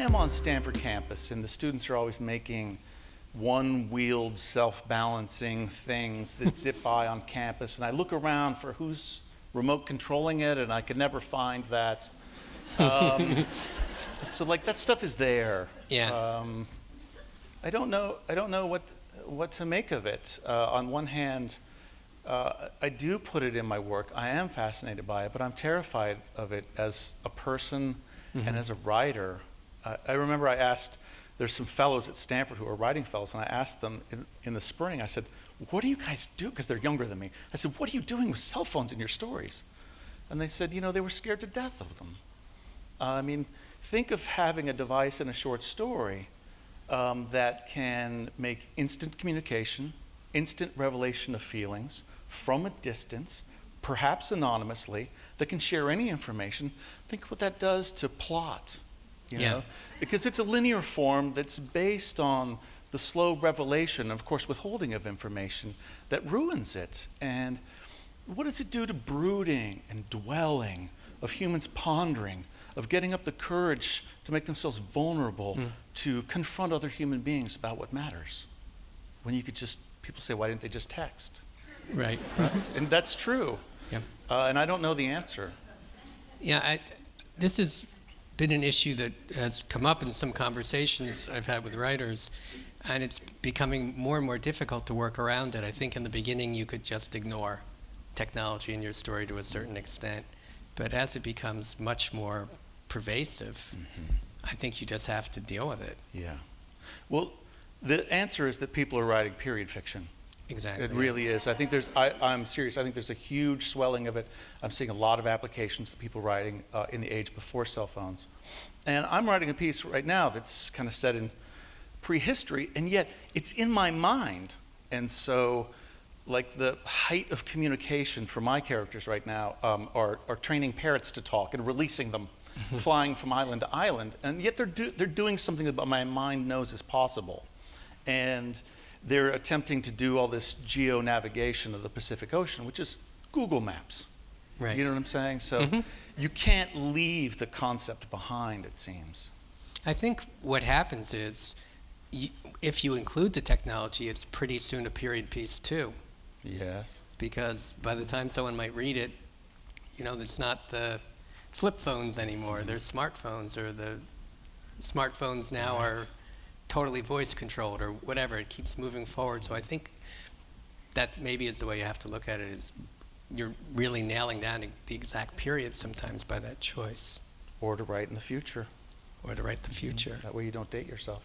am on Stanford campus, and the students are always making one-wheeled, self-balancing things that zip by on campus, and I look around for who's remote controlling it, and I could never find that. So like that stuff is there. Yeah. I don't know what to make of it. On one hand, I do put it in my work. I am fascinated by it, but I'm terrified of it as a person and as a writer. I remember I asked, there's some fellows at Stanford who are writing fellows, and I asked them in the spring, I said, what do you guys do? Because they're younger than me. I said, what are you doing with cell phones in your stories? And they said, they were scared to death of them. I mean, think of having a device in a short story that can make instant communication, instant revelation of feelings from a distance, perhaps anonymously, that can share any information. Think what that does to plot, you know? Because it's a linear form that's based on the slow revelation, of course, withholding of information that ruins it. And what does it do to brooding and dwelling, of humans pondering, of getting up the courage to make themselves vulnerable to confront other human beings about what matters? When you could just, people say, why didn't they just text? Right. And that's true. Yeah. And I don't know the answer. Yeah, this has been an issue that has come up in some conversations I've had with writers, and it's becoming more and more difficult to work around it. I think in the beginning you could just ignore technology in your story to a certain extent, but as it becomes much more pervasive, I think you just have to deal with it. Yeah. Well, the answer is that people are writing period fiction. Exactly. It really is. I think I'm serious, I think there's a huge swelling of it. I'm seeing a lot of applications to people writing in the age before cell phones. And I'm writing a piece right now that's kind of set in prehistory, and yet it's in my mind. And so, like, the height of communication for my characters right now are training parrots to talk and releasing them, flying from island to island. And yet they're doing something that my mind knows is possible. And they're attempting to do all this geo-navigation of the Pacific Ocean, which is Google Maps. Right. You know what I'm saying? So you can't leave the concept behind, it seems. I think what happens is, if you include the technology, it's pretty soon a period piece too. Yes. Because by the time someone might read it, it's not the flip phones anymore. They're smartphones, or the smartphones now are totally voice controlled or whatever. It keeps moving forward. So I think that maybe is the way you have to look at it, is you're really nailing down the exact period sometimes by that choice. Or to write in the future. Or to write the future. That way you don't date yourself.